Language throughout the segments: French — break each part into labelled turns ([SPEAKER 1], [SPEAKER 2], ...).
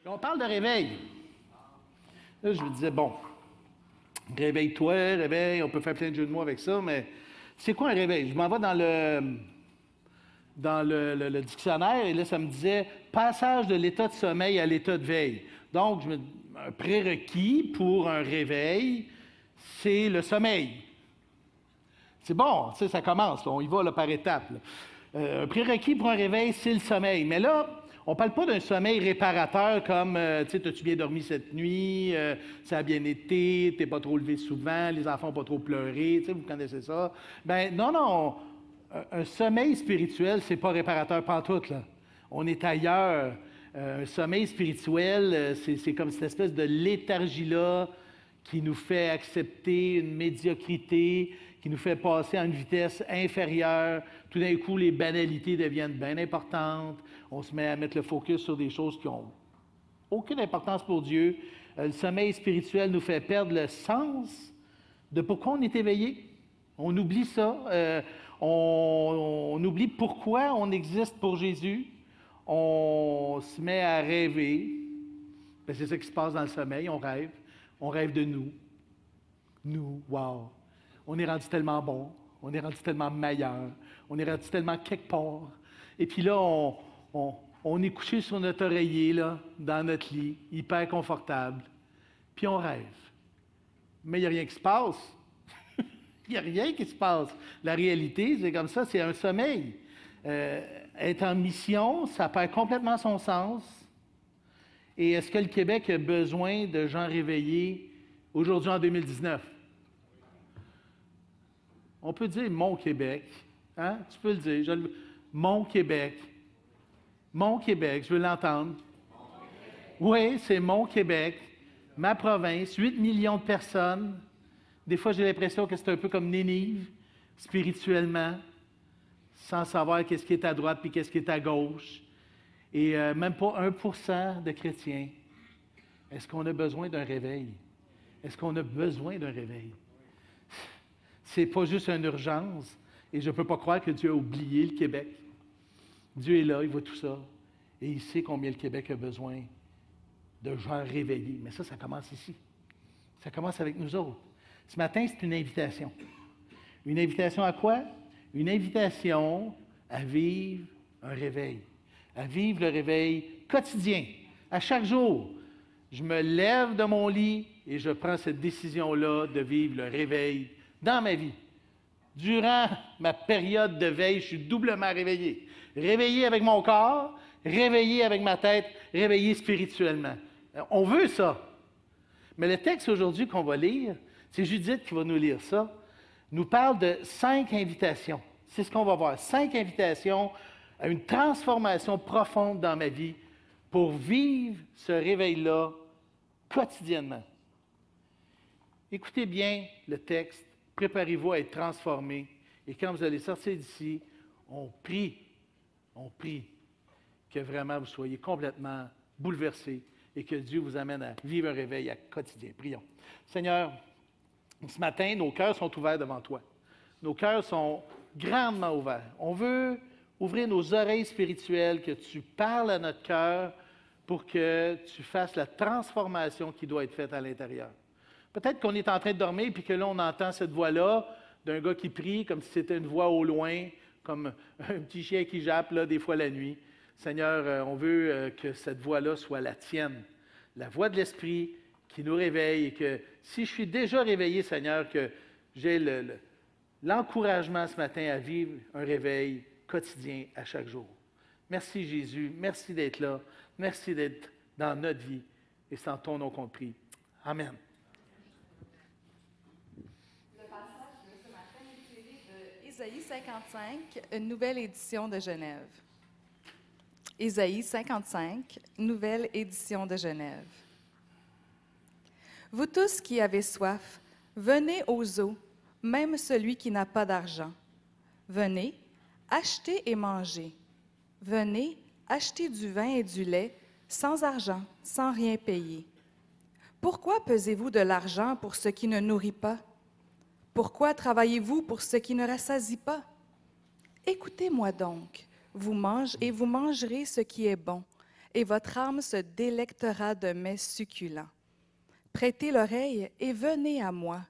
[SPEAKER 1] On parle de réveil. Là, je me disais, bon, réveille-toi, réveille, on peut faire plein de jeux de mots avec ça, mais c'est quoi un réveil? Je m'en vais dans le dictionnaire et là, ça me disait passage de l'état de sommeil à l'état de veille. Donc, un prérequis pour un réveil, c'est le sommeil. C'est bon, tu sais, ça commence, là, on y va là, par étapes. Un prérequis pour un réveil, c'est le sommeil. Mais là, on ne parle pas d'un sommeil réparateur comme, tu sais, as-tu bien dormi cette nuit, ça a bien été, tu n'es pas trop levé souvent, les enfants n'ont pas trop pleuré, tu sais, vous connaissez ça. Ben non, un sommeil spirituel, c'est pas réparateur pantoute, là. On est ailleurs. Un sommeil spirituel, c'est comme cette espèce de léthargie-là qui nous fait accepter une médiocrité, qui nous fait passer à une vitesse inférieure. Tout d'un coup, les banalités deviennent bien importantes. On se met à mettre le focus sur des choses qui n'ont aucune importance pour Dieu. Le sommeil spirituel nous fait perdre le sens de pourquoi on est éveillé. On oublie ça. On oublie pourquoi on existe pour Jésus. On se met à rêver. Bien, c'est ça qui se passe dans le sommeil. On rêve. On rêve de nous. Nous, wow! On est rendu tellement bon. On est rendu tellement meilleur. On est rendu tellement quelque part. Et puis là, on est couché sur notre oreiller, là, dans notre lit, hyper confortable. Puis on rêve. Mais il n'y a rien qui se passe. Il n'y a rien qui se passe. La réalité, c'est comme ça, c'est un sommeil. Être en mission, ça perd complètement son sens. Et est-ce que le Québec a besoin de gens réveillés aujourd'hui en 2019? On peut dire mon Québec. Hein? Tu peux le dire. Mon Québec. Mon Québec, je veux l'entendre. Oui, c'est mon Québec. Ma province, 8 millions de personnes. Des fois, j'ai l'impression que c'est un peu comme Nénive, spirituellement, sans savoir qu'est-ce qui est à droite puis qu'est-ce qui est à gauche. Et même pas 1% de chrétiens. Est-ce qu'on a besoin d'un réveil? Est-ce qu'on a besoin d'un réveil? C'est pas juste une urgence. Et je ne peux pas croire que Dieu a oublié le Québec. Dieu est là, il voit tout ça. Et il sait combien le Québec a besoin de gens réveillés. Mais ça commence ici. Ça commence avec nous autres. Ce matin, c'est une invitation. Une invitation à quoi? Une invitation à vivre un réveil. À vivre le réveil quotidien. À chaque jour, je me lève de mon lit et je prends cette décision-là de vivre le réveil dans ma vie. Durant ma période de veille, je suis doublement réveillé. Réveillé avec mon corps, réveillé avec ma tête, réveillé spirituellement. On veut ça. Mais le texte aujourd'hui qu'on va lire, c'est Judith qui va nous lire ça, nous parle de 5 invitations. C'est ce qu'on va voir. 5 invitations à une transformation profonde dans ma vie pour vivre ce réveil-là quotidiennement. Écoutez bien le texte. Préparez-vous à être transformés. Et quand vous allez sortir d'ici, on prie que vraiment vous soyez complètement bouleversés et que Dieu vous amène à vivre un réveil quotidien. Prions. Seigneur, ce matin, nos cœurs sont ouverts devant toi. Nos cœurs sont grandement ouverts. On veut ouvrir nos oreilles spirituelles, que tu parles à notre cœur pour que tu fasses la transformation qui doit être faite à l'intérieur. Peut-être qu'on est en train de dormir puis que là, on entend cette voix-là d'un gars qui prie comme si c'était une voix au loin, comme un petit chien qui jappe, là, des fois la nuit. Seigneur, on veut que cette voix-là soit la tienne, la voix de l'Esprit qui nous réveille et que si je suis déjà réveillé, Seigneur, que j'ai l'encouragement ce matin à vivre un réveil quotidien à chaque jour. Merci Jésus, merci d'être là, merci d'être dans notre vie et c'est en ton nom qu'on prie. Amen.
[SPEAKER 2] Ésaïe 55, une nouvelle édition de Genève. Ésaïe 55, nouvelle édition de Genève. Vous tous qui avez soif, venez aux eaux, même celui qui n'a pas d'argent. Venez, achetez et mangez. Venez, achetez du vin et du lait, sans argent, sans rien payer. Pourquoi pesez-vous de l'argent pour ce qui ne nourrit pas? Pourquoi travaillez-vous pour ce qui ne rassasie pas? Écoutez-moi donc, vous mangerez ce qui est bon, et votre âme se délectera de mets succulents. Prêtez l'oreille et venez à moi.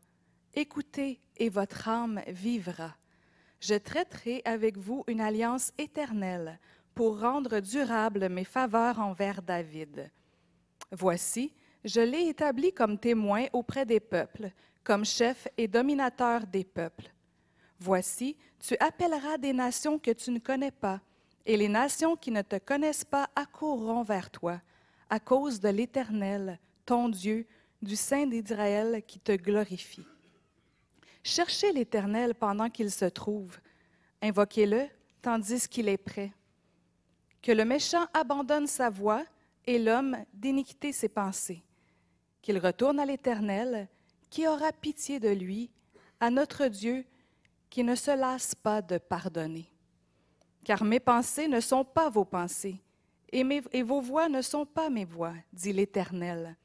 [SPEAKER 2] Écoutez et votre âme vivra. Je traiterai avec vous une alliance éternelle pour rendre durables mes faveurs envers David. Voici, je l'ai établi comme témoin auprès des peuples, comme chef et dominateur des peuples. Voici, tu appelleras des nations que tu ne connais pas, et les nations qui ne te connaissent pas accourront vers toi, à cause de l'Éternel, ton Dieu, du Saint d'Israël qui te glorifie. Cherchez l'Éternel pendant qu'il se trouve, invoquez-le tandis qu'il est prêt. Que le méchant abandonne sa voie et l'homme d'iniquité ses pensées. Qu'il retourne à l'Éternel, qui aura pitié de lui, à notre Dieu, qui ne se lasse pas de pardonner. Car mes pensées ne sont pas vos pensées, et vos voix ne sont pas mes voix, dit l'Éternel.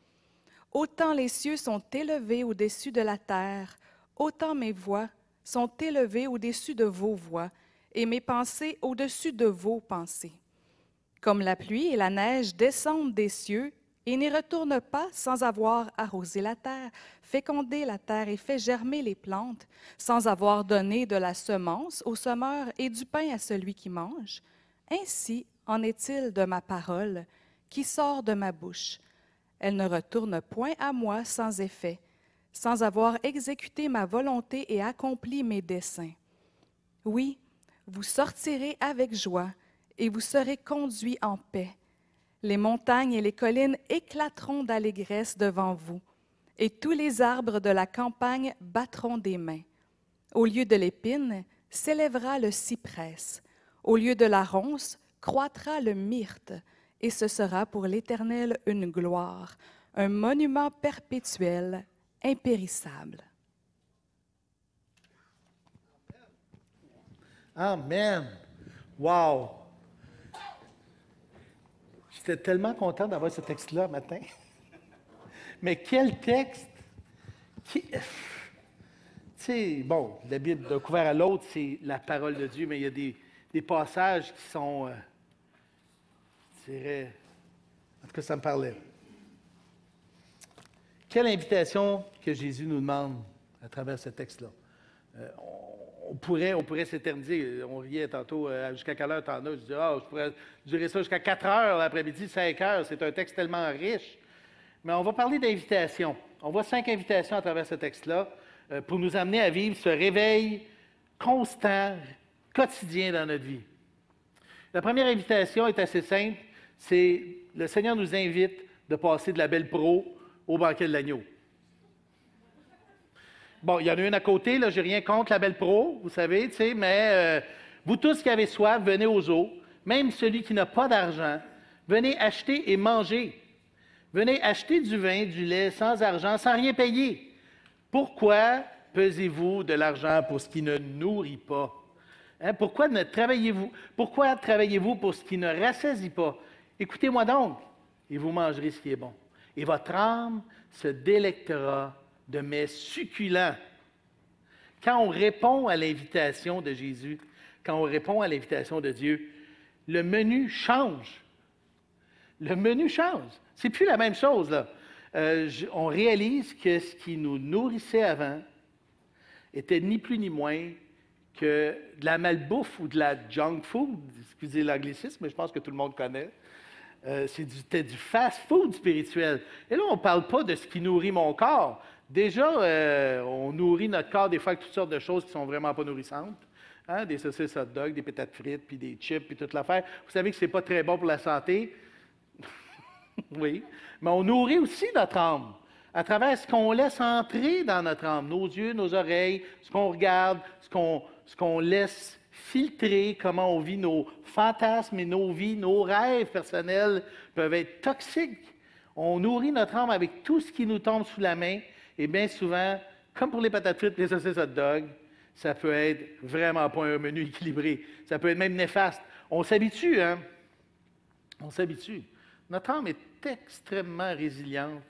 [SPEAKER 2] Autant les cieux sont élevés au-dessus de la terre, autant mes voix sont élevées au-dessus de vos voix, et mes pensées au-dessus de vos pensées. Comme la pluie et la neige descendent des cieux et n'y retournent pas sans avoir arrosé la terre, fécondé la terre et fait germer les plantes, sans avoir donné de la semence au semeur et du pain à celui qui mange, ainsi en est-il de ma parole qui sort de ma bouche. Elle ne retourne point à moi sans effet, sans avoir exécuté ma volonté et accompli mes desseins. Oui, vous sortirez avec joie, et vous serez conduits en paix. Les montagnes et les collines éclateront d'allégresse devant vous, et tous les arbres de la campagne battront des mains. Au lieu de l'épine, s'élèvera le cyprès. Au lieu de la ronce, croîtra le myrte, et ce sera pour l'Éternel une gloire, un monument perpétuel, impérissable.
[SPEAKER 1] Amen. Wow! J'étais tellement content d'avoir ce texte-là matin. Mais quel texte! Tu sais, bon, la Bible d'un couvert à l'autre, c'est la parole de Dieu, mais il y a des passages qui sont, je dirais, en tout cas, ça me parlait. Quelle invitation que Jésus nous demande à travers ce texte-là. On pourrait s'éterniser. On riait tantôt, jusqu'à quelle heure t'en as? Je dis, je pourrais durer ça jusqu'à 4 heures l'après-midi, 5 heures. C'est un texte tellement riche. Mais on va parler d'invitation. On voit 5 invitations à travers ce texte-là pour nous amener à vivre ce réveil constant, quotidien dans notre vie. La première invitation est assez simple. C'est le Seigneur nous invite de passer de la belle pro au banquet de l'agneau. Bon, il y en a une à côté, là, j'ai rien contre la belle pro, vous savez, tu sais, mais vous tous qui avez soif, venez aux eaux, même celui qui n'a pas d'argent, venez acheter et manger. Venez acheter du vin, du lait, sans argent, sans rien payer. Pourquoi pesez-vous de l'argent pour ce qui ne nourrit pas? Hein? Pourquoi travaillez-vous pour ce qui ne rassasie pas? Écoutez-moi donc, et vous mangerez ce qui est bon. Et votre âme se délectera de mets succulents. Quand on répond à l'invitation de Jésus, quand on répond à l'invitation de Dieu, le menu change. Le menu change. C'est plus la même chose, là. On réalise que ce qui nous nourrissait avant était ni plus ni moins que de la malbouffe ou de la junk food, excusez l'anglicisme, mais je pense que tout le monde connaît. C'était du fast-food spirituel. Et là, on ne parle pas de ce qui nourrit mon corps. Déjà, on nourrit notre corps des fois avec toutes sortes de choses qui ne sont vraiment pas nourrissantes. Hein? Des saucisses hot dog, des patates frites, puis des chips, puis toute l'affaire. Vous savez que ce n'est pas très bon pour la santé. Oui. Mais on nourrit aussi notre âme à travers ce qu'on laisse entrer dans notre âme. Nos yeux, nos oreilles, ce qu'on regarde, ce qu'on laisse filtrer, comment on vit nos fantasmes et nos vies, nos rêves personnels peuvent être toxiques. On nourrit notre âme avec tout ce qui nous tombe sous la main. Et bien souvent, comme pour les patates frites et les saucisses hot dog, ça peut être vraiment pas un menu équilibré. Ça peut être même néfaste. On s'habitue, hein? On s'habitue. Notre âme est extrêmement résiliente.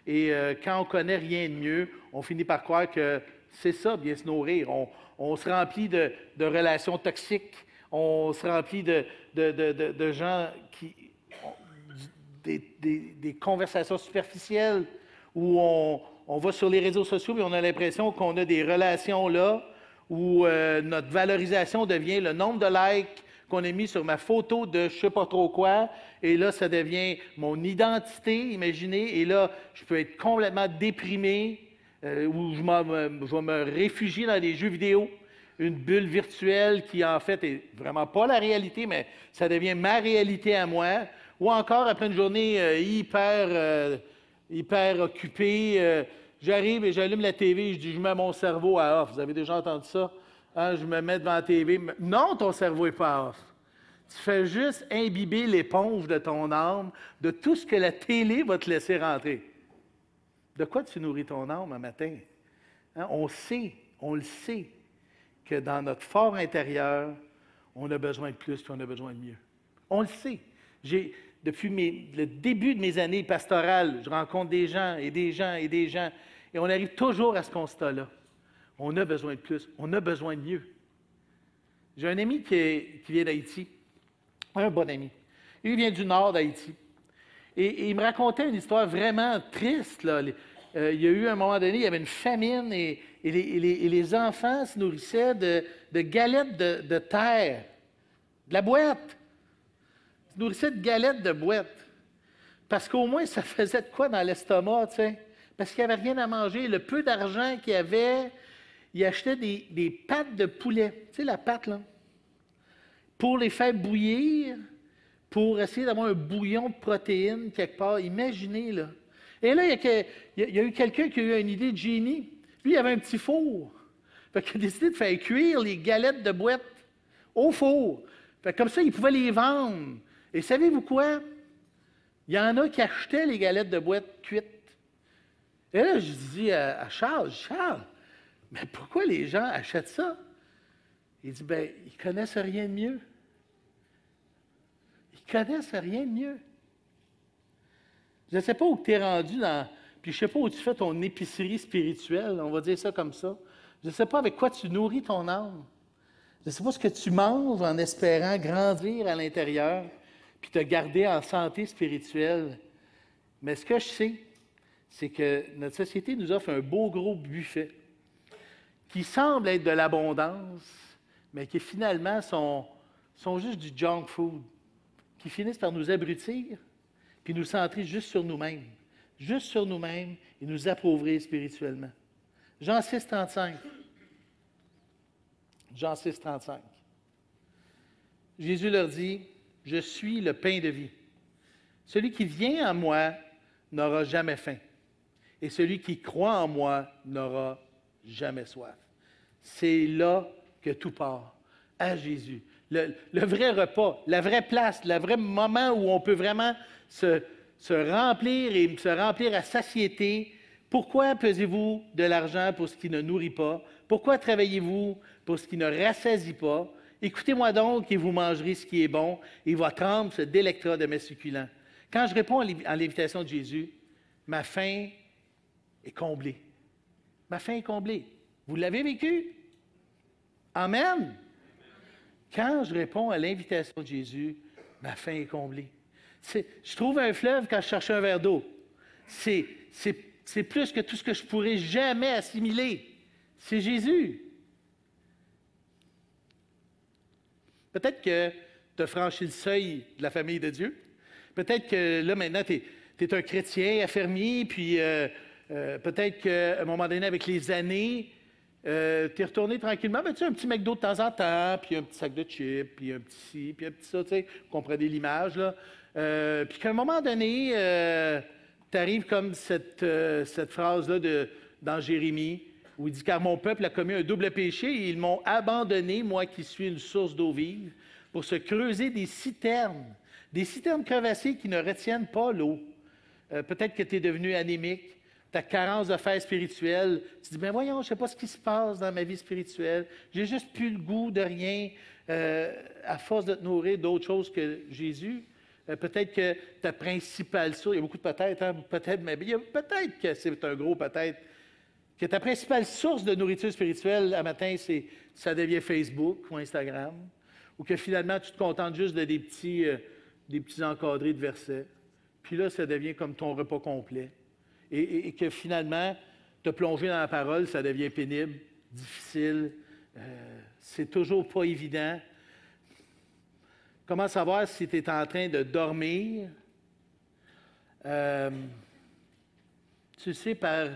[SPEAKER 1] Et quand on ne connaît rien de mieux, on finit par croire que c'est ça, bien se nourrir. On se remplit de relations toxiques. On se remplit de gens des conversations superficielles où on va sur les réseaux sociaux et on a l'impression qu'on a des relations là où notre valorisation devient le nombre de likes qu'on a mis sur ma photo de je ne sais pas trop quoi, et là, ça devient mon identité, imaginez, et là, je peux être complètement déprimé, ou je vais me réfugier dans des jeux vidéo, une bulle virtuelle qui, en fait, est vraiment pas la réalité, mais ça devient ma réalité à moi, ou encore, après une journée hyper occupée, j'arrive et j'allume la TV et je dis, je mets mon cerveau à off. Vous avez déjà entendu ça? Hein, je me mets devant la TV. Non, ton cerveau n'est pas off. Tu fais juste imbiber l'éponge de ton âme, de tout ce que la télé va te laisser rentrer. De quoi tu nourris ton âme un matin? Hein, on le sait, que dans notre fort intérieur, on a besoin de plus, puis on a besoin de mieux. On le sait. Depuis le début de mes années pastorales, je rencontre des gens, et on arrive toujours à ce constat-là. On a besoin de plus, on a besoin de mieux. J'ai un ami qui vient d'Haïti, un bon ami. Il vient du nord d'Haïti. Et il me racontait une histoire vraiment triste, là. Il y a eu un moment donné, il y avait une famine et les enfants se nourrissaient de galettes de terre, de la boîte. Ils se nourrissaient de galettes de boîte. Parce qu'au moins, ça faisait de quoi dans l'estomac, tu sais? Parce qu'il n'y avait rien à manger. Le peu d'argent qu'il y avait, il achetait des pâtes de poulet. Tu sais, la pâte, là? Pour les faire bouillir, pour essayer d'avoir un bouillon de protéines quelque part. Imaginez, là. Et là, il y a eu quelqu'un qui a eu une idée de génie. Lui, il avait un petit four. Fait qu'il a décidé de faire cuire les galettes de boîte au four. Fait que comme ça, il pouvait les vendre. Et savez-vous quoi? Il y en a qui achetaient les galettes de boîte cuites. Et là, je dis à Charles, mais pourquoi les gens achètent ça? Il dit, bien, ils ne connaissent rien de mieux. Ils ne connaissent rien de mieux. Je ne sais pas où tu es rendu puis je ne sais pas où tu fais ton épicerie spirituelle, on va dire ça comme ça. Je ne sais pas avec quoi tu nourris ton âme. Je ne sais pas ce que tu manges en espérant grandir à l'intérieur puis te garder en santé spirituelle. Mais ce que je sais, c'est que notre société nous offre un beau gros buffet qui semble être de l'abondance, mais qui finalement sont juste du junk food, qui finissent par nous abrutir puis nous centrer juste sur nous-mêmes et nous appauvrir spirituellement. Jean 6, 35. Jean 6, 35. Jésus leur dit, « Je suis le pain de vie. Celui qui vient à moi n'aura jamais faim, et celui qui croit en moi n'aura jamais soif. » C'est là que tout part, à Jésus. Le vrai repas, la vraie place, le vrai moment où on peut vraiment se remplir à satiété. Pourquoi pesez-vous de l'argent pour ce qui ne nourrit pas? Pourquoi travaillez-vous pour ce qui ne rassasie pas? Écoutez-moi donc et vous mangerez ce qui est bon, et votre âme se délectera de mes succulents. Quand je réponds à l'invitation de Jésus, ma faim est comblée. Ma faim est comblée. Vous l'avez vécu? Amen. Quand je réponds à l'invitation de Jésus, ma faim est comblée. Je trouve un fleuve quand je cherche un verre d'eau. C'est plus que tout ce que je pourrais jamais assimiler. C'est Jésus. Peut-être que tu as franchi le seuil de la famille de Dieu. Peut-être que là, maintenant, tu es un chrétien affermi, puis peut-être qu'à un moment donné, avec les années, tu es retourné tranquillement, mais tu sais, un petit McDo de temps en temps, puis un petit sac de chips, puis un petit ci, puis un petit ça, tu sais, vous comprenez l'image, là. Puis qu'à un moment donné, tu arrives comme cette phrase-là dans Jérémie, où il dit « Car mon peuple a commis un double péché, et ils m'ont abandonné, moi qui suis une source d'eau vive, pour se creuser des citernes crevassées qui ne retiennent pas l'eau. Peut-être que tu es devenu anémique, ta carence de fer spirituel, tu dis « Ben voyons, je ne sais pas ce qui se passe dans ma vie spirituelle, j'ai juste plus le goût de rien, à force de te nourrir d'autres choses que Jésus. » Peut-être que ta principale source, il y a beaucoup de peut-être, hein, peut-être, mais peut-être que c'est un gros peut-être, que ta principale source de nourriture spirituelle à matin, ça devient Facebook ou Instagram, ou que finalement tu te contentes juste de des petits encadrés de versets, puis là, ça devient comme ton repas complet. Et que finalement, te plonger dans la parole, ça devient pénible, difficile, c'est toujours pas évident. Comment savoir si tu es en train de dormir? Tu sais par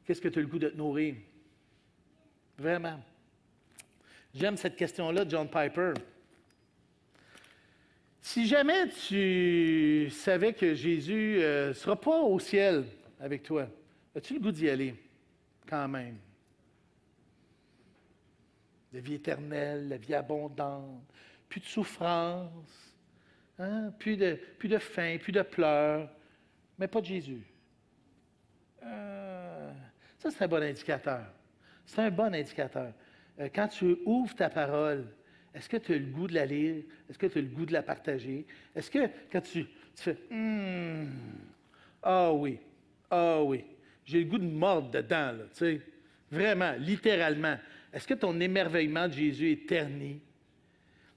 [SPEAKER 1] qu'est-ce que tu as le goût de te nourrir? Vraiment. J'aime cette question-là de John Piper. Si jamais tu savais que Jésus ne sera pas au ciel avec toi, as-tu le goût d'y aller quand même? La vie éternelle, la vie abondante, plus de souffrance, hein? Plus de faim, plus de pleurs, mais pas de Jésus. Ça, c'est un bon indicateur. C'est un bon indicateur. Quand tu ouvres ta parole, est-ce que tu as le goût de la lire? Est-ce que tu as le goût de la partager? Est-ce que quand tu fais ah oui, ah oui, j'ai le goût de mordre dedans, là, tu sais, vraiment, littéralement. Est-ce que ton émerveillement de Jésus est terni?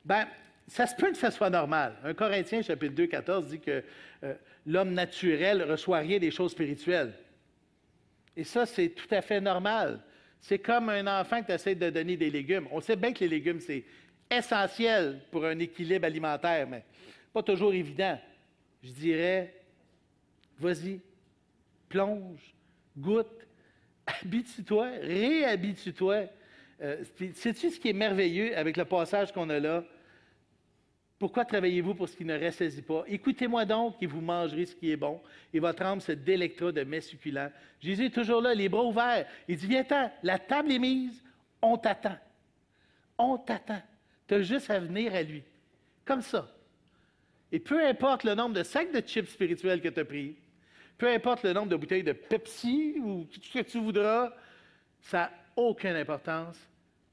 [SPEAKER 1] Bien, ça se peut que ça soit normal. 1 Corinthiens, chapitre 2, 14, dit que l'homme naturel ne reçoit rien des choses spirituelles. Et ça, c'est tout à fait normal. C'est comme un enfant que tu essaies de donner des légumes. On sait bien que les légumes, c'est essentiel pour un équilibre alimentaire, mais pas toujours évident. Je dirais, vas-y, plonge, goûte, habitue-toi, réhabitue-toi. Sais-tu ce qui est merveilleux avec le passage qu'on a là? Pourquoi travaillez-vous pour ce qui ne rassasie pas? Écoutez-moi donc et vous mangerez ce qui est bon, et votre âme se délectera de mets succulents. Jésus est toujours là, les bras ouverts. Il dit, viens-t'en, la table est mise, on t'attend. On t'attend. Tu as juste à venir à lui. Comme ça. Et peu importe le nombre de sacs de chips spirituels que tu as pris, peu importe le nombre de bouteilles de Pepsi ou tout ce que tu voudras, ça n'a aucune importance.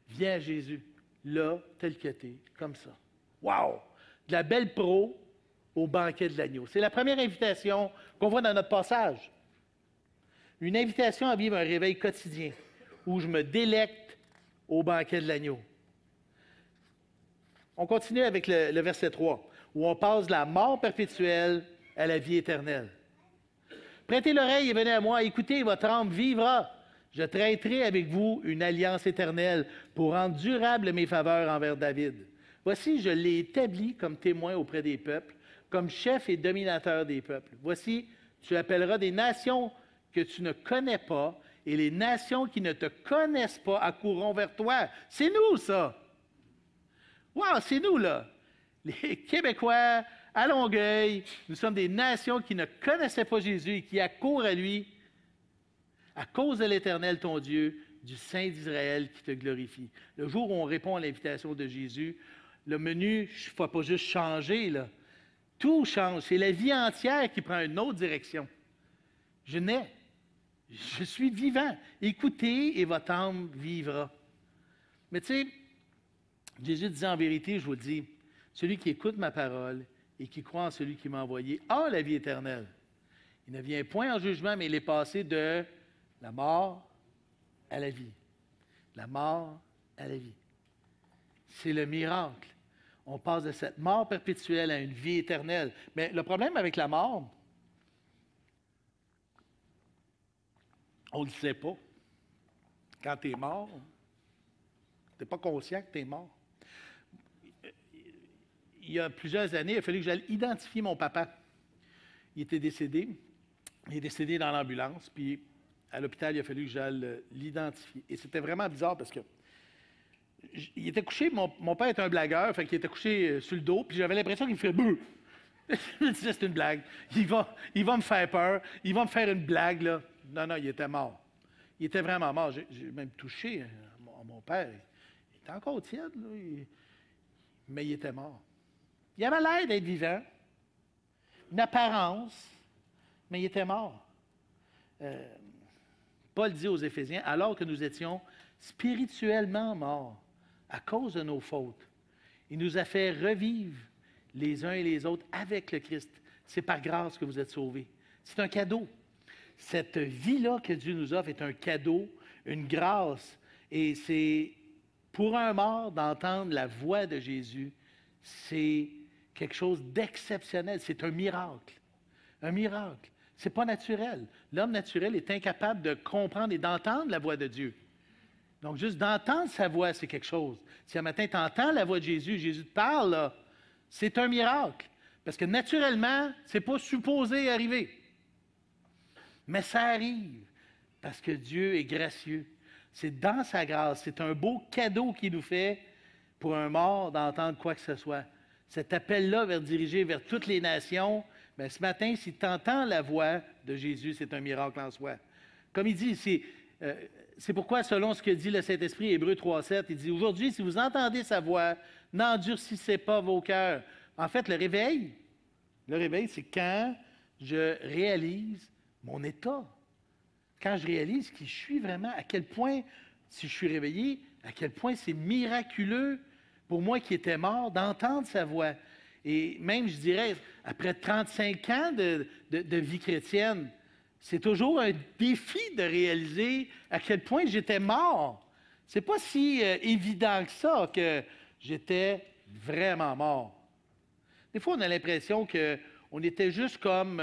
[SPEAKER 1] Viens à Jésus, là, tel que tu es, comme ça. Wow! De la belle pro au banquet de l'agneau. C'est la première invitation qu'on voit dans notre passage. Une invitation à vivre un réveil quotidien où je me délecte au banquet de l'agneau. On continue avec le verset 3, où on passe de la mort perpétuelle à la vie éternelle. Prêtez l'oreille et venez à moi, écoutez, votre âme vivra. Je traiterai avec vous une alliance éternelle pour rendre durables mes faveurs envers David. Voici, je l'ai établi comme témoin auprès des peuples, comme chef et dominateur des peuples. Voici, tu appelleras des nations que tu ne connais pas, et les nations qui ne te connaissent pas accourront vers toi. C'est nous, ça! Wow, c'est nous, là! Les Québécois, à Longueuil, nous sommes des nations qui ne connaissaient pas Jésus et qui accourent à lui à cause de l'Éternel, ton Dieu, du Saint d'Israël qui te glorifie. Le jour où on répond à l'invitation de Jésus, le menu ne va pas juste changer, là. Tout change. C'est la vie entière qui prend une autre direction. Je nais. Je suis vivant. Écoutez et votre âme vivra. Mais tu sais, Jésus disait en vérité, je vous le dis, celui qui écoute ma parole et qui croit en celui qui m'a envoyé a la vie éternelle. Il ne vient point en jugement, mais il est passé de la mort à la vie. La mort à la vie. C'est le miracle. On passe de cette mort perpétuelle à une vie éternelle. Mais le problème avec la mort, on ne le sait pas. Quand tu es mort, tu n'es pas conscient que tu es mort. Il y a plusieurs années, il a fallu que j'aille identifier mon papa. Il était décédé. Il est décédé dans l'ambulance, puis à l'hôpital, il a fallu que j'aille l'identifier. Et c'était vraiment bizarre parce que il était couché, mon père est un blagueur, fait qu'il était couché sur le dos, puis j'avais l'impression qu'il me ferait beuh. Je me disais, c'est une blague. Il va me faire peur, il va me faire une blague, là. Non, il était mort. Il était vraiment mort. J'ai même touché mon père. Il était encore tiède, là. Mais il était mort. Il avait l'air d'être vivant, une apparence, mais il était mort. Paul dit aux Éphésiens, alors que nous étions spirituellement morts à cause de nos fautes, il nous a fait revivre les uns et les autres avec le Christ. C'est par grâce que vous êtes sauvés. C'est un cadeau. Cette vie-là que Dieu nous offre est un cadeau, une grâce. Et c'est pour un mort d'entendre la voix de Jésus, c'est quelque chose d'exceptionnel. C'est un miracle. Un miracle. Ce n'est pas naturel. L'homme naturel est incapable de comprendre et d'entendre la voix de Dieu. Donc, juste d'entendre sa voix, c'est quelque chose. Si un matin, tu entends la voix de Jésus, Jésus te parle, là, c'est un miracle. Parce que naturellement, ce n'est pas supposé arriver. Mais ça arrive parce que Dieu est gracieux. C'est dans sa grâce. C'est un beau cadeau qu'il nous fait pour un mort d'entendre quoi que ce soit. Cet appel-là vers diriger vers toutes les nations, bien, ce matin, si tu entends la voix de Jésus, c'est un miracle en soi. Comme il dit, c'est pourquoi, selon ce que dit le Saint-Esprit, Hébreux 3,7, il dit, « Aujourd'hui, si vous entendez sa voix, n'endurcissez pas vos cœurs. » En fait, le réveil, c'est quand je réalise mon état. Quand je réalise qui je suis vraiment, à quel point, si je suis réveillé, à quel point c'est miraculeux pour moi qui étais mort d'entendre sa voix. Et même, je dirais, après 35 ans de vie chrétienne, c'est toujours un défi de réaliser à quel point j'étais mort. C'est pas si évident que ça, que j'étais vraiment mort. Des fois, on a l'impression qu'on était juste comme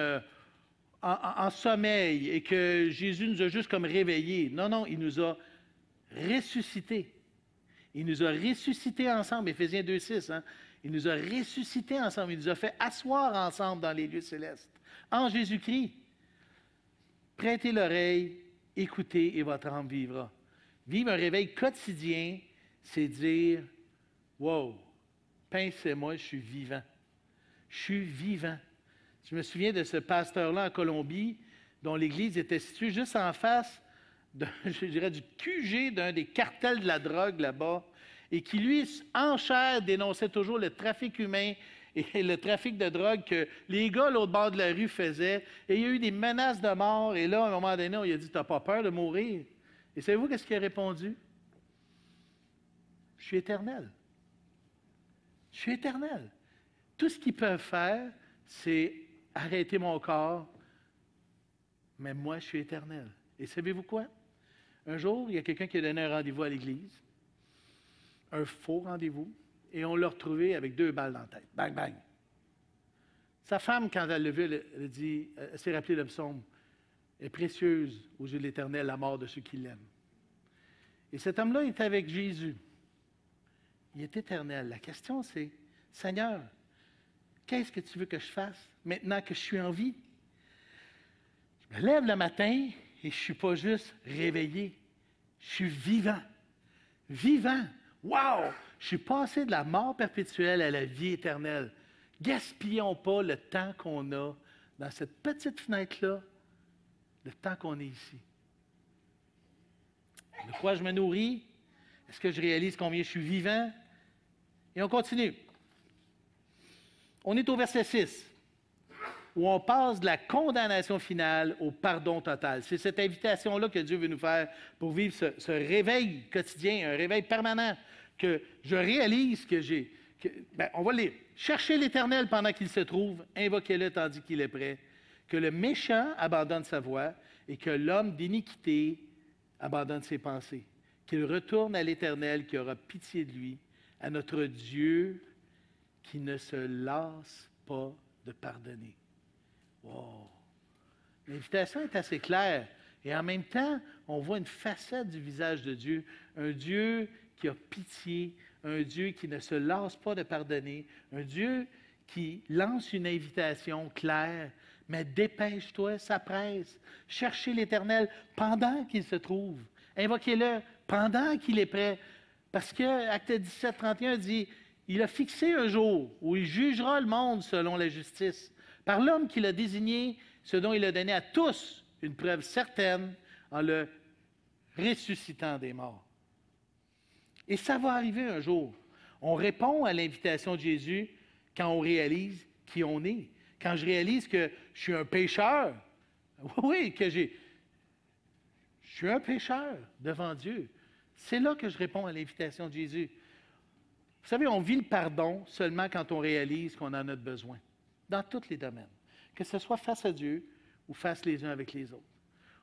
[SPEAKER 1] en sommeil et que Jésus nous a juste comme réveillés. Non, non, il nous a ressuscités. Il nous a ressuscités ensemble, Éphésiens 2,6. Hein? Il nous a ressuscités ensemble. Il nous a fait asseoir ensemble dans les lieux célestes. En Jésus-Christ. Prêtez l'oreille, écoutez et votre âme vivra. Vivre un réveil quotidien, c'est dire « Wow, pincez-moi, je suis vivant. Je suis vivant. » Je me souviens de ce pasteur-là en Colombie, dont l'église était située juste en face, je dirais, du QG d'un des cartels de la drogue là-bas, et qui, lui, en chair, dénonçait toujours le trafic humain et le trafic de drogue que les gars à l'autre bord de la rue faisaient. Et il y a eu des menaces de mort. Et là, à un moment donné, on lui a dit « T'as pas peur de mourir? » Et savez-vous qu'est-ce qu'il a répondu? « Je suis éternel. Je suis éternel. Tout ce qu'ils peuvent faire, c'est arrêter mon corps, mais moi, je suis éternel. » Et savez-vous quoi? Un jour, il y a quelqu'un qui a donné un rendez-vous à l'église, un faux rendez-vous, et on l'a retrouvé avec 2 balles dans la tête. Bang, bang. Sa femme, quand elle l'a vu, elle s'est rappelée le psaume, « est précieuse aux yeux de l'Éternel la mort de ceux qui l'aiment. » Et cet homme-là est avec Jésus. Il est éternel. La question, c'est, « Seigneur, qu'est-ce que tu veux que je fasse maintenant que je suis en vie? » Je me lève le matin et je ne suis pas juste réveillé. Je suis vivant. Vivant. Wow! Je suis passé de la mort perpétuelle à la vie éternelle. Gaspillons pas le temps qu'on a dans cette petite fenêtre-là, le temps qu'on est ici. De quoi je me nourris? Est-ce que je réalise combien je suis vivant? Et on continue. On est au verset 6, où on passe de la condamnation finale au pardon total. C'est cette invitation-là que Dieu veut nous faire pour vivre ce réveil quotidien, un réveil permanent, que je réalise que j'ai. On va lire. « Cherchez l'Éternel pendant qu'il se trouve, invoquez-le tandis qu'il est prêt. Que le méchant abandonne sa voie et que l'homme d'iniquité abandonne ses pensées. Qu'il retourne à l'Éternel qui aura pitié de lui, à notre Dieu qui ne se lasse pas de pardonner. » Wow! L'invitation est assez claire. Et en même temps, on voit une facette du visage de Dieu. Un Dieu qui a pitié, un Dieu qui ne se lasse pas de pardonner, un Dieu qui lance une invitation claire. Mais dépêche-toi, ça presse. Cherchez l'Éternel pendant qu'il se trouve. Invoquez-le pendant qu'il est prêt. Parce que Acte 17, 31 dit, « Il a fixé un jour où il jugera le monde selon la justice. Par l'homme qu'il a désigné, ce dont il a donné à tous une preuve certaine en le ressuscitant des morts. » Et ça va arriver un jour. On répond à l'invitation de Jésus quand on réalise qui on est. Quand je réalise que je suis un pécheur, oui, je suis un pécheur devant Dieu. C'est là que je réponds à l'invitation de Jésus. Vous savez, on vit le pardon seulement quand on réalise qu'on en a besoin, dans tous les domaines, que ce soit face à Dieu ou face les uns avec les autres.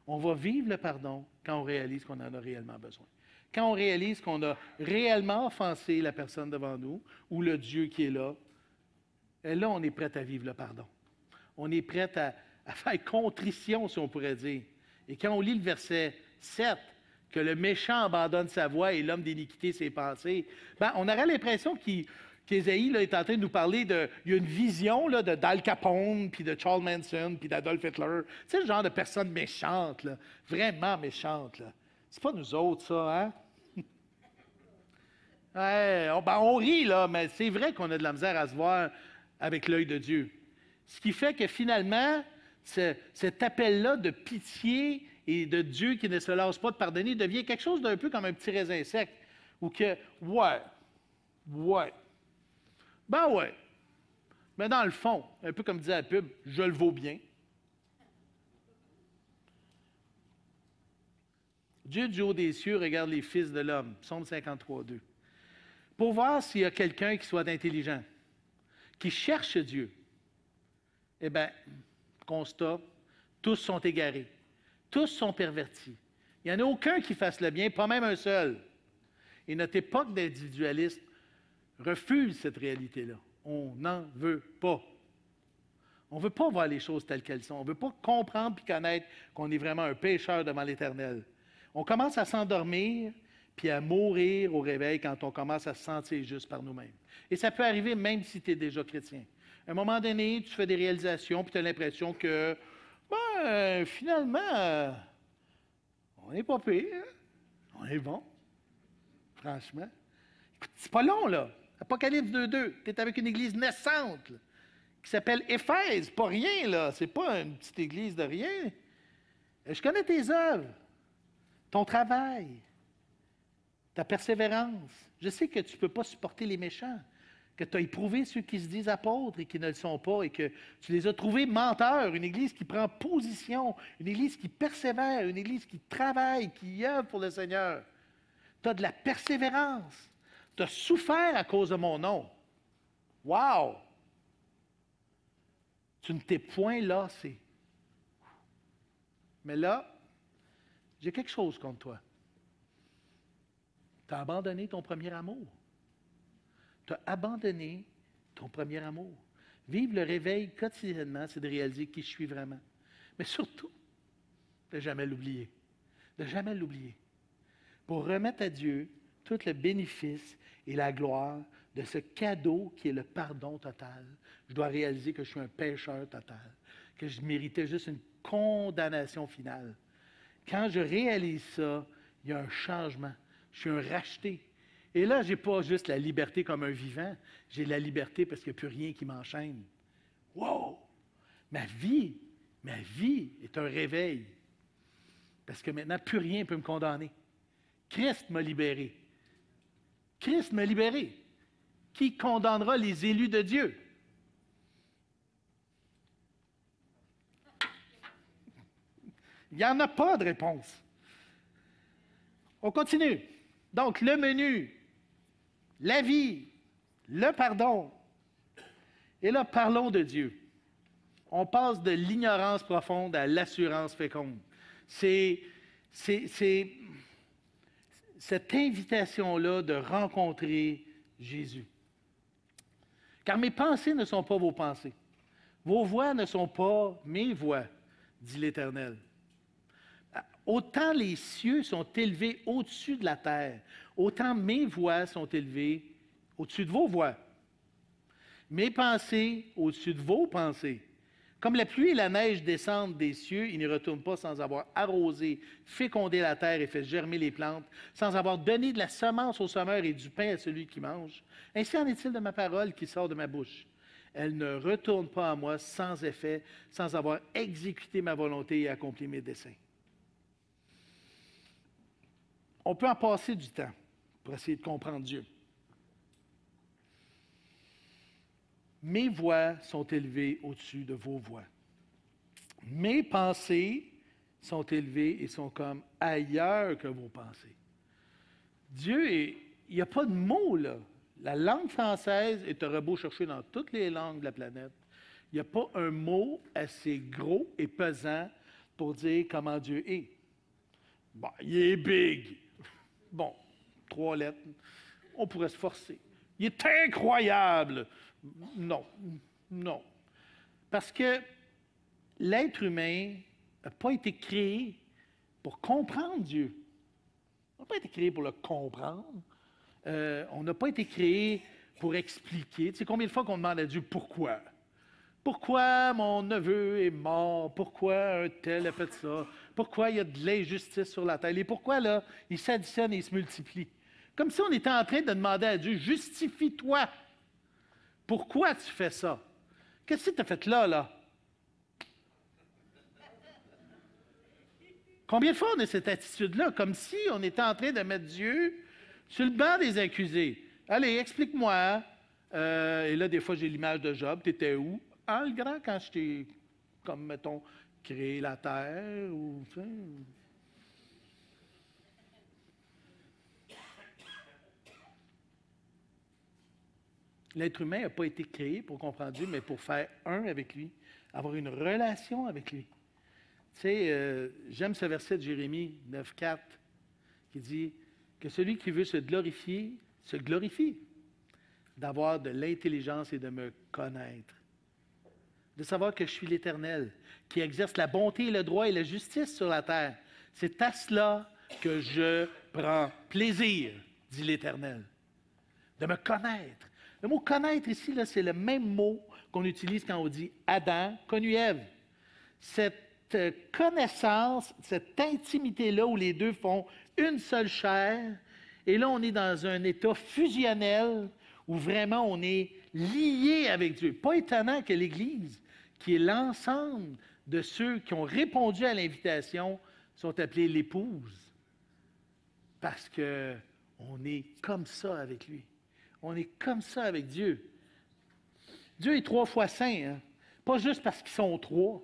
[SPEAKER 1] On va vivre le pardon quand on réalise qu'on en a réellement besoin. Quand on réalise qu'on a réellement offensé la personne devant nous ou le Dieu qui est là, et là, on est prêt à vivre le pardon. on est prêt à faire contrition, si on pourrait dire. Et quand on lit le verset 7, que le méchant abandonne sa voie et l'homme d'iniquité ses pensées, ben, on aurait l'impression qu'Ésaïe est en train de nous parler de... Il y a une vision là, d'Al Capone, puis de Charles Manson, puis d'Adolf Hitler. Tu sais, le genre de personnes méchantes, là, vraiment méchantes. Là. C'est pas nous autres, ça, hein? Ouais, on rit, là, mais c'est vrai qu'on a de la misère à se voir avec l'œil de Dieu. Ce qui fait que finalement, cet appel-là de pitié et de Dieu qui ne se lasse pas de pardonner devient quelque chose d'un peu comme un petit raisin sec. Ou que, ouais, ben ouais. Mais dans le fond, un peu comme disait la pub, je le vaux bien. Dieu du haut des cieux regarde les fils de l'homme. Psaume 53, 2. Pour voir s'il y a quelqu'un qui soit intelligent, qui cherche Dieu. Eh bien, constat, tous sont égarés. Tous sont pervertis. Il n'y en a aucun qui fasse le bien, pas même un seul. Et notre époque d'individualisme refuse cette réalité-là. On n'en veut pas. On ne veut pas voir les choses telles qu'elles sont. On ne veut pas comprendre et connaître qu'on est vraiment un pécheur devant l'Éternel. On commence à s'endormir puis à mourir au réveil quand on commence à se sentir juste par nous-mêmes. Et ça peut arriver même si tu es déjà chrétien. À un moment donné, tu fais des réalisations puis tu as l'impression que, finalement, on n'est pas pire. On est bon. Franchement. Écoute, c'est pas long, là. Apocalypse 2.2. Tu es avec une église naissante, là, qui s'appelle Éphèse. Pas rien, là. C'est pas une petite église de rien. Je connais tes œuvres, ton travail, ta persévérance. Je sais que tu ne peux pas supporter les méchants, que tu as éprouvé ceux qui se disent apôtres et qui ne le sont pas, et que tu les as trouvés menteurs, une église qui prend position, une église qui persévère, une église qui travaille, qui œuvre pour le Seigneur. Tu as de la persévérance. Tu as souffert à cause de mon nom. Wow! Tu ne t'es point lassé. Mais là, j'ai quelque chose contre toi. Tu as abandonné ton premier amour. Tu as abandonné ton premier amour. Vivre le réveil quotidiennement, c'est de réaliser qui je suis vraiment. Mais surtout, de ne jamais l'oublier. De ne jamais l'oublier. Pour remettre à Dieu tout le bénéfice et la gloire de ce cadeau qui est le pardon total. Je dois réaliser que je suis un pécheur total, que je méritais juste une condamnation finale. Quand je réalise ça, il y a un changement. Je suis un racheté. Et là, je n'ai pas juste la liberté comme un vivant, j'ai la liberté parce qu'il n'y a plus rien qui m'enchaîne. Wow! Ma vie est un réveil. Parce que maintenant, plus rien ne peut me condamner. Christ m'a libéré. Christ m'a libéré. Qui condamnera les élus de Dieu? Il n'y en a pas de réponse. On continue. Donc, le menu, la vie, le pardon. Et là, parlons de Dieu. On passe de l'ignorance profonde à l'assurance féconde. C'est cette invitation-là de rencontrer Jésus. Car mes pensées ne sont pas vos pensées. Vos voix ne sont pas mes voix, dit l'Éternel. Autant les cieux sont élevés au-dessus de la terre, autant mes voix sont élevées au-dessus de vos voix. Mes pensées au-dessus de vos pensées. Comme la pluie et la neige descendent des cieux, ils ne retournent pas sans avoir arrosé, fécondé la terre et fait germer les plantes, sans avoir donné de la semence au semeur et du pain à celui qui mange. Ainsi en est-il de ma parole qui sort de ma bouche. Elle ne retourne pas à moi sans effet, sans avoir exécuté ma volonté et accompli mes desseins. On peut en passer du temps pour essayer de comprendre Dieu. Mes voix sont élevées au-dessus de vos voix. Mes pensées sont élevées et sont comme ailleurs que vos pensées. Dieu, il n'y a pas de mots, là. La langue française est un beau chercher dans toutes les langues de la planète. Il n'y a pas un mot assez gros et pesant pour dire comment Dieu est. Bon, il est big. Bon, 3 lettres. On pourrait se forcer. Il est incroyable. Non, non. Parce que l'être humain n'a pas été créé pour comprendre Dieu. On n'a pas été créé pour le comprendre. On n'a pas été créé pour expliquer. Tu sais, combien de fois qu'on demande à Dieu pourquoi? Pourquoi mon neveu est mort? Pourquoi un tel a fait ça? Pourquoi il y a de l'injustice sur la terre? Et pourquoi, là, il s'additionne et il se multiplie? Comme si on était en train de demander à Dieu, justifie-toi. Pourquoi tu fais ça? Qu'est-ce que tu as fait là? Combien de fois on a cette attitude-là, comme si on était en train de mettre Dieu sur le banc des accusés? Allez, explique-moi. Et là, des fois, j'ai l'image de Job. Tu étais où? Ah, le grand, quand je t'ai, comme, mettons, créé la terre, ou, tu sais. L'être humain n'a pas été créé pour comprendre Dieu, mais pour faire un avec lui, avoir une relation avec lui. Tu sais, j'aime ce verset de Jérémie 9,4 qui dit que celui qui veut se glorifie, d'avoir de l'intelligence et de me connaître, de savoir que je suis l'Éternel, qui exerce la bonté et le droit et la justice sur la terre. C'est à cela que je prends plaisir, dit l'Éternel, de me connaître. Le mot « connaître » ici, là, c'est le même mot qu'on utilise quand on dit « Adam connu Ève ». Cette connaissance, cette intimité-là où les deux font une seule chair, et là, on est dans un état fusionnel où vraiment on est lié avec Dieu. Pas étonnant que l'Église, qui est l'ensemble de ceux qui ont répondu à l'invitation, sont appelés l'épouse. Parce qu'on est comme ça avec lui. On est comme ça avec Dieu. Dieu est 3 fois saint, hein? Pas juste parce qu'ils sont 3,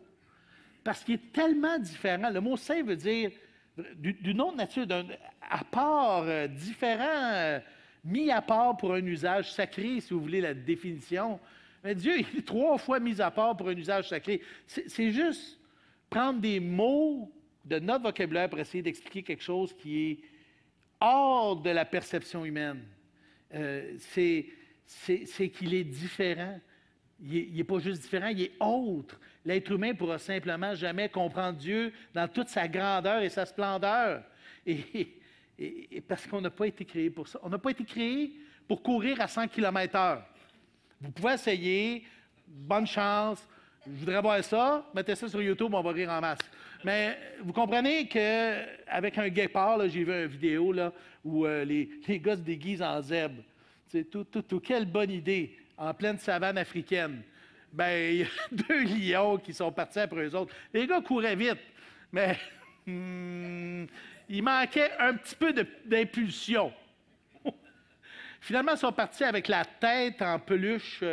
[SPEAKER 1] parce qu'il est tellement différent. Le mot saint veut dire d'une autre nature, à part, différent, mis à part pour un usage sacré, si vous voulez la définition. Mais Dieu est 3 fois mis à part pour un usage sacré. C'est juste prendre des mots de notre vocabulaire pour essayer d'expliquer quelque chose qui est hors de la perception humaine. C'est qu'il est différent. Il n'est pas juste différent, il est autre. L'être humain ne pourra simplement jamais comprendre Dieu dans toute sa grandeur et sa splendeur. Et parce qu'on n'a pas été créé pour ça. On n'a pas été créé pour courir à 100 km/h. Vous pouvez essayer, bonne chance. Je voudrais voir ça, mettez ça sur YouTube, on va rire en masse. Mais vous comprenez qu'avec un guépard, là, j'ai vu une vidéo là, où les gars se déguisent en zèbre. C'est quelle bonne idée, en pleine savane africaine. Bien, il y a 2 lions qui sont partis après eux autres. Les gars couraient vite, mais il manquait un petit peu d'impulsion. Finalement, ils sont partis avec la tête en peluche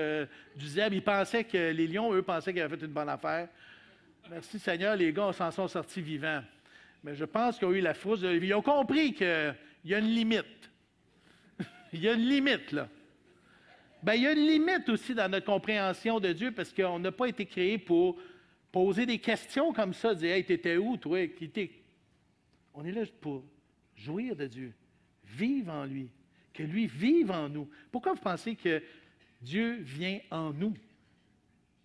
[SPEAKER 1] du zèbre. Ils pensaient que les lions, eux, pensaient qu'ils avaient fait une bonne affaire. Merci Seigneur, les gars s'en sont sortis vivants. Mais je pense qu'ils ont eu la frousse de la vie. Ils ont compris qu'il y a une limite. Il y a une limite, là. Bien, il y a une limite aussi dans notre compréhension de Dieu parce qu'on n'a pas été créé pour poser des questions comme ça, dire « Hey, t'étais où, toi? » On est là pour jouir de Dieu, vivre en lui, que lui vive en nous. Pourquoi vous pensez que Dieu vient en nous?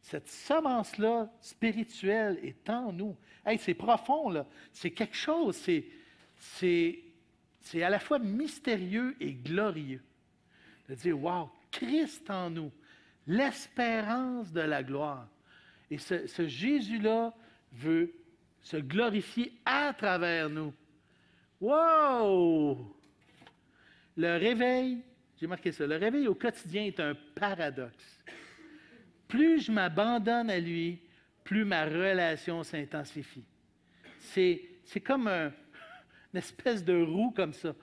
[SPEAKER 1] Cette semence-là spirituelle est en nous. Hey, c'est profond, là. C'est quelque chose, c'est à la fois mystérieux et glorieux. De dire, wow, Christ en nous, l'espérance de la gloire. Et ce Jésus-là veut se glorifier à travers nous. Wow! Le réveil, j'ai marqué ça, le réveil au quotidien est un paradoxe. Plus je m'abandonne à lui, plus ma relation s'intensifie. C'est comme une espèce de roue comme ça.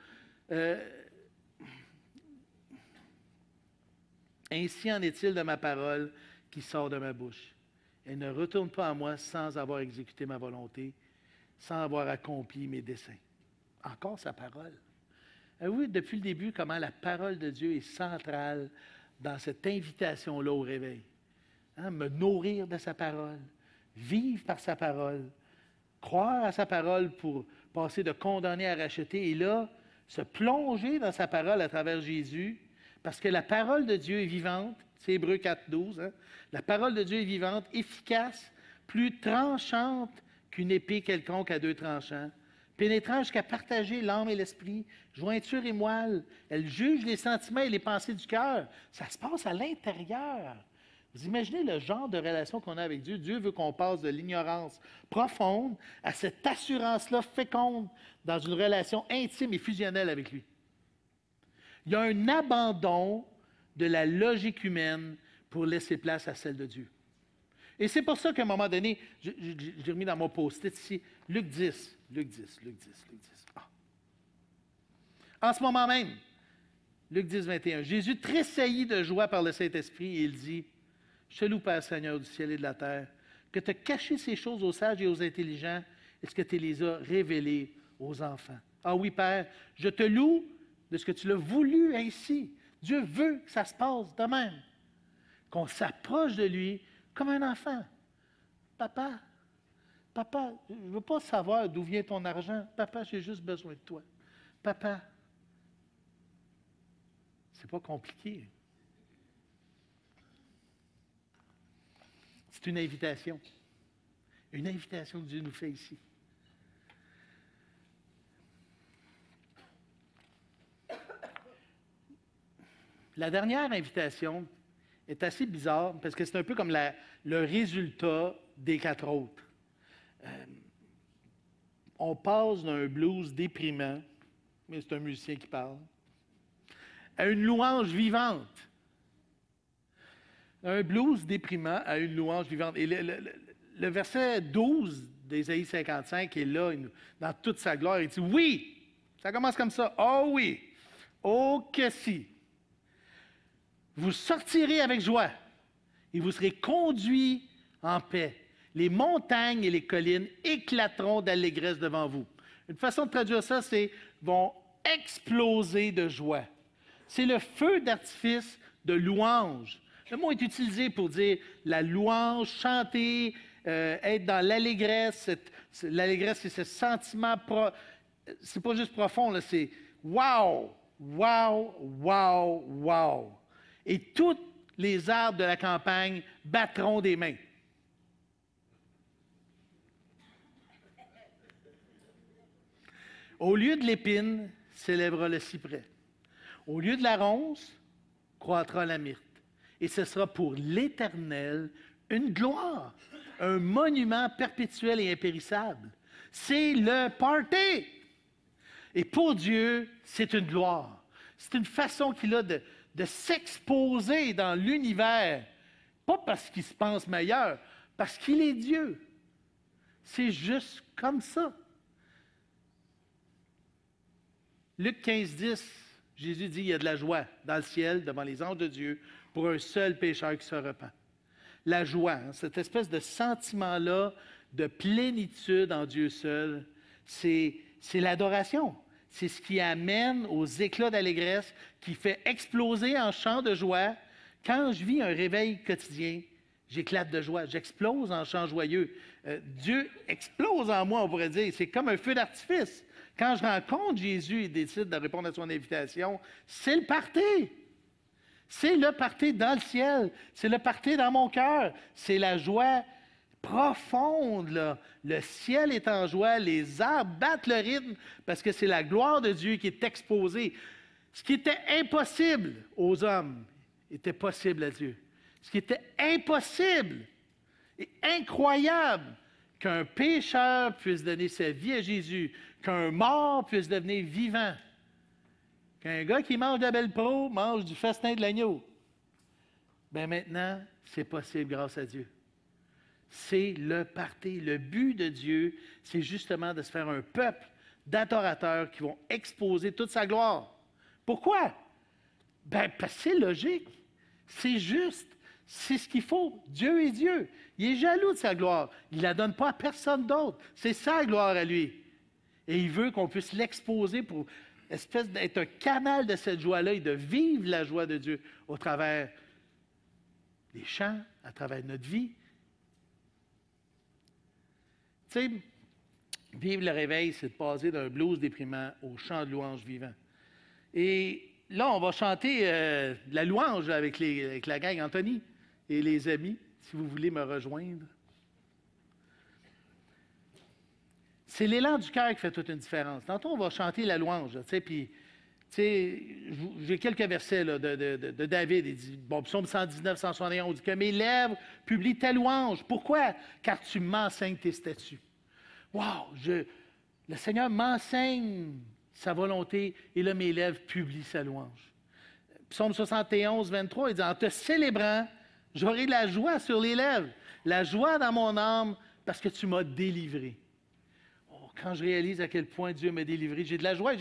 [SPEAKER 1] Ainsi en est-il de ma parole qui sort de ma bouche. Elle ne retourne pas à moi sans avoir exécuté ma volonté, sans avoir accompli mes desseins. Encore sa parole. Oui, depuis le début, comment la parole de Dieu est centrale dans cette invitation-là au réveil. Hein, me nourrir de sa parole, vivre par sa parole, croire à sa parole pour passer de condamner à racheter, et là, se plonger dans sa parole à travers Jésus, parce que la parole de Dieu est vivante, c'est Hébreux 4,12, hein? La parole de Dieu est vivante, efficace, plus tranchante qu'une épée quelconque à deux tranchants, pénétrant jusqu'à partager l'âme et l'esprit, jointure et moelle. Elle juge les sentiments et les pensées du cœur. Ça se passe à l'intérieur. Vous imaginez le genre de relation qu'on a avec Dieu? Dieu veut qu'on passe de l'ignorance profonde à cette assurance-là féconde dans une relation intime et fusionnelle avec lui. Il y a un abandon de la logique humaine pour laisser place à celle de Dieu. Et c'est pour ça qu'à un moment donné, j'ai remis dans mon post-it ici, Luc 10. En ce moment même, Luc 10, 21, Jésus tressaillit de joie par le Saint-Esprit et il dit, « Je te loue, Père Seigneur du ciel et de la terre, que tu as caché ces choses aux sages et aux intelligents, et ce que tu les as révélées aux enfants. Ah oui, Père, je te loue de ce que tu l'as voulu ainsi. Dieu veut que ça se passe de même, qu'on s'approche de lui comme un enfant. Papa, je ne veux pas savoir d'où vient ton argent. Papa, j'ai juste besoin de toi. Papa, c'est pas compliqué. C'est une invitation. Une invitation que Dieu nous fait ici. La dernière invitation est assez bizarre parce que c'est un peu comme le résultat des 4 autres. On passe d'un blues déprimant, mais c'est un musicien qui parle, à une louange vivante. Un blues déprimant à une louange vivante. Et le verset 12 d'Ésaïe 55 est là, dans toute sa gloire. Il dit, oui, ça commence comme ça. Oh oui, oh que si. Vous sortirez avec joie et vous serez conduits en paix. Les montagnes et les collines éclateront d'allégresse devant vous. Une façon de traduire ça, c'est vont exploser de joie. C'est le feu d'artifice de louange. Le mot est utilisé pour dire la louange, chanter, être dans l'allégresse. L'allégresse, c'est ce sentiment, c'est pas juste profond, là, c'est wow, wow, wow, wow. Et tous les arbres de la campagne battront des mains. Au lieu de l'épine, s'élèvera le cyprès. Au lieu de la ronce, croîtra la myrte. Et ce sera pour l'Éternel une gloire, un monument perpétuel et impérissable. C'est le party. Et pour Dieu, c'est une gloire. C'est une façon qu'il a de s'exposer dans l'univers, pas parce qu'il se pense meilleur, parce qu'il est Dieu. C'est juste comme ça. Luc 15, 10, Jésus dit, il y a de la joie dans le ciel, devant les anges de Dieu, pour un seul pécheur qui se repent. La joie, cette espèce de sentiment-là de plénitude en Dieu seul, c'est l'adoration. C'est ce qui amène aux éclats d'allégresse, qui fait exploser en chant de joie. Quand je vis un réveil quotidien, j'éclate de joie, j'explose en chant joyeux. Dieu explose en moi, on pourrait dire. C'est comme un feu d'artifice. Quand je rencontre Jésus et décide de répondre à son invitation, c'est le party. C'est le party dans le ciel. C'est le party dans mon cœur. C'est la joie profonde, là. Le ciel est en joie, les arbres battent le rythme parce que c'est la gloire de Dieu qui est exposée. Ce qui était impossible aux hommes était possible à Dieu. Ce qui était impossible et incroyable qu'un pécheur puisse donner sa vie à Jésus, qu'un mort puisse devenir vivant, qu'un gars qui mange de la belle pro mange du festin de l'agneau. Bien maintenant, c'est possible grâce à Dieu. C'est le party. Le but de Dieu, c'est justement de se faire un peuple d'adorateurs qui vont exposer toute sa gloire. Pourquoi? Bien, parce que c'est logique. C'est juste. C'est ce qu'il faut. Dieu est Dieu. Il est jaloux de sa gloire. Il ne la donne pas à personne d'autre. C'est sa gloire à lui. Et il veut qu'on puisse l'exposer pour espèce d'être un canal de cette joie-là et de vivre la joie de Dieu au travers des chants, à travers notre vie. Tu sais, vivre le réveil, c'est de passer d'un blues déprimant au chant de louange vivant. Et là, on va chanter la louange avec la gang Anthony et les amis, si vous voulez me rejoindre. C'est l'élan du cœur qui fait toute une différence. Tantôt, on va chanter la louange, tu sais, puis, tu sais, j'ai quelques versets là, de David. Il dit, bon, psaume 119, 171, il dit que mes lèvres publient ta louange. Pourquoi? Car tu m'enseignes tes statuts. Wow! Le Seigneur m'enseigne sa volonté et là, mes lèvres publient sa louange. Psaume 71, 23, il dit, en te célébrant, j'aurai de la joie sur les lèvres, la joie dans mon âme parce que tu m'as délivré. Oh, quand je réalise à quel point Dieu m'a délivré, j'ai de la joie.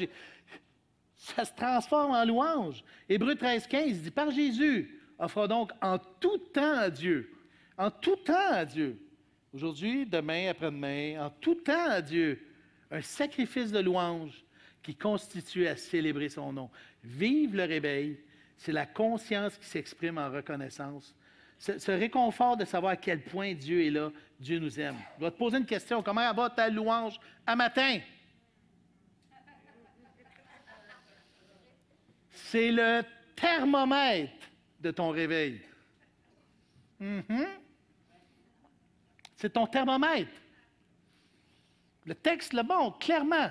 [SPEAKER 1] Ça se transforme en louange. Hébreux 13, 15 dit, par Jésus, offre donc en tout temps à Dieu. En tout temps à Dieu. Aujourd'hui, demain, après-demain, en tout temps à Dieu, un sacrifice de louange qui constitue à célébrer son nom. Vive le réveil, c'est la conscience qui s'exprime en reconnaissance. Ce réconfort de savoir à quel point Dieu est là, Dieu nous aime. Je vais te poser une question. Comment va ta louange à matin? C'est le thermomètre de ton réveil. C'est ton thermomètre. Le texte le montre clairement.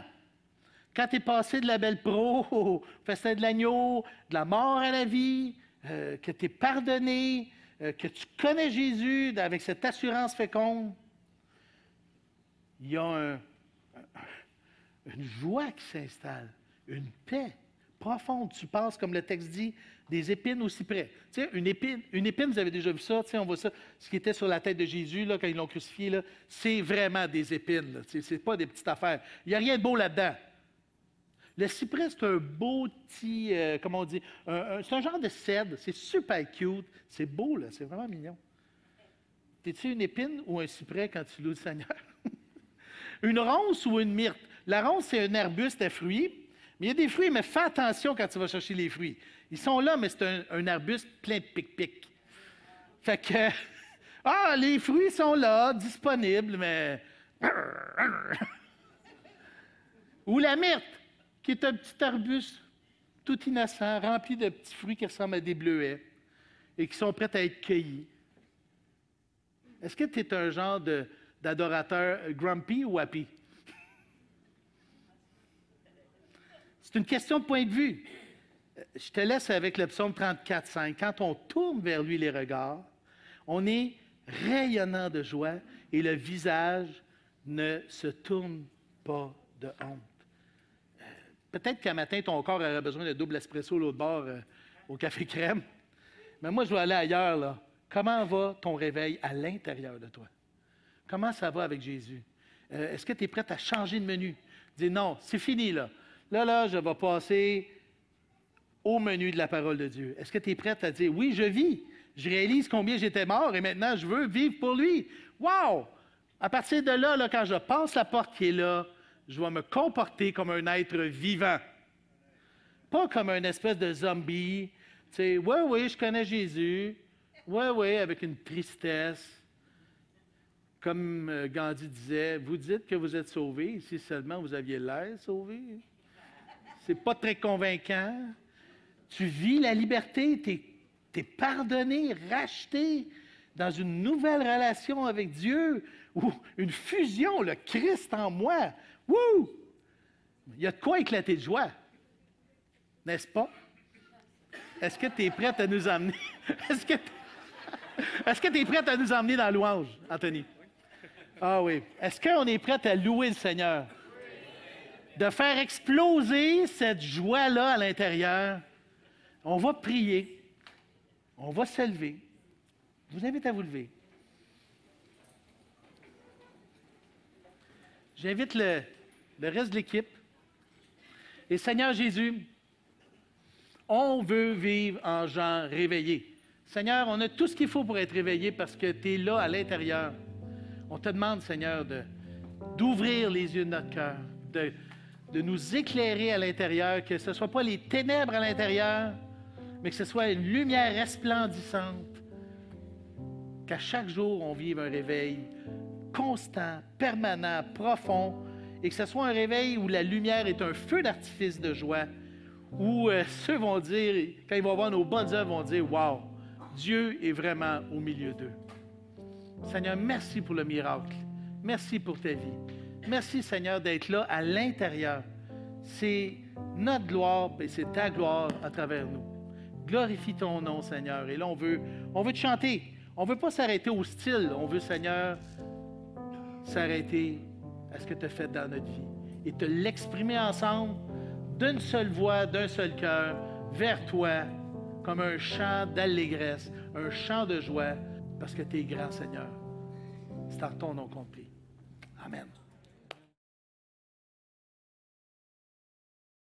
[SPEAKER 1] Quand tu es passé de la belle pro au festin de l'agneau, de la mort à la vie, que tu es pardonné, que tu connais Jésus avec cette assurance féconde, il y a une joie qui s'installe, une paix profonde. Tu passes, comme le texte dit, des épines au cyprès. Tu sais, une épine, vous avez déjà vu ça, tu sais, on voit ça, ce qui était sur la tête de Jésus, là, quand ils l'ont crucifié, là, c'est vraiment des épines. Ce n'est pas des petites affaires. Il n'y a rien de beau là-dedans. Le cyprès, c'est un beau petit, comment on dit, c'est un genre de cèdre, c'est super cute, c'est beau, là, c'est vraiment mignon. T'es-tu une épine ou un cyprès quand tu loues le Seigneur? Une ronce ou une myrte? La ronce, c'est un arbuste à fruits, mais il y a des fruits, mais fais attention quand tu vas chercher les fruits. Ils sont là, mais c'est un arbuste plein de pic-pic. Fait que, les fruits sont là, disponibles, mais... Ou la myrte, qui est un petit arbuste tout innocent, rempli de petits fruits qui ressemblent à des bleuets et qui sont prêts à être cueillis. Est-ce que tu es un genre d'adorateur grumpy ou happy? C'est une question de point de vue. Je te laisse avec le psaume 34, 5. Quand on tourne vers lui les regards, on est rayonnant de joie et le visage ne se tourne pas de honte. Peut-être qu'un matin, ton corps aurait besoin de double espresso l'autre bord au café crème. Mais moi, je vais aller ailleurs, là. Comment va ton réveil à l'intérieur de toi? Comment ça va avec Jésus? Est-ce que tu es prête à changer de menu? Dis non, c'est fini, là. Là, je vais passer au menu de la parole de Dieu. Est-ce que tu es prête à dire, oui, je vis. Je réalise combien j'étais mort et maintenant, je veux vivre pour lui. Wow! À partir de là, quand je passe la porte qui est là, je vais me comporter comme un être vivant. Pas comme un espèce de zombie. Tu sais, oui, je connais Jésus. Oui, avec une tristesse. Comme Gandhi disait, vous dites que vous êtes sauvés, si seulement vous aviez l'air sauvé. C'est pas très convaincant. Tu vis la liberté, tu es pardonné, racheté dans une nouvelle relation avec Dieu, ou une fusion, le Christ en moi. Wouh! Il y a de quoi éclater de joie, n'est-ce pas? Est-ce que tu es prête à nous emmener? Est-ce que tu es prête à nous emmener dans la louange, Anthony? Ah oui. Est-ce qu'on est prête à louer le Seigneur? De faire exploser cette joie-là à l'intérieur. On va prier. On va se lever. Je vous invite à vous lever. J'invite le reste de l'équipe. Et Seigneur Jésus, on veut vivre en gens réveillés. Seigneur, on a tout ce qu'il faut pour être réveillé parce que tu es là à l'intérieur. On te demande, Seigneur, d'ouvrir les yeux de notre cœur, de nous éclairer à l'intérieur, que ce ne soit pas les ténèbres à l'intérieur, mais que ce soit une lumière resplendissante. Qu'à chaque jour, on vive un réveil constant, permanent, profond, et que ce soit un réveil où la lumière est un feu d'artifice de joie, où ceux vont dire, quand ils vont voir nos bonnes œuvres, vont dire « Wow, Dieu est vraiment au milieu d'eux. » Seigneur, merci pour le miracle. Merci pour ta vie. Merci, Seigneur, d'être là à l'intérieur. C'est notre gloire et c'est ta gloire à travers nous. Glorifie ton nom, Seigneur. Et là, on veut te chanter. On ne veut pas s'arrêter au style. On veut, Seigneur, s'arrêter à ce que tu as fait dans notre vie et te l'exprimer ensemble d'une seule voix, d'un seul cœur, vers toi, comme un chant d'allégresse, un chant de joie, parce que tu es grand, Seigneur. C'est en ton nom compris. Amen.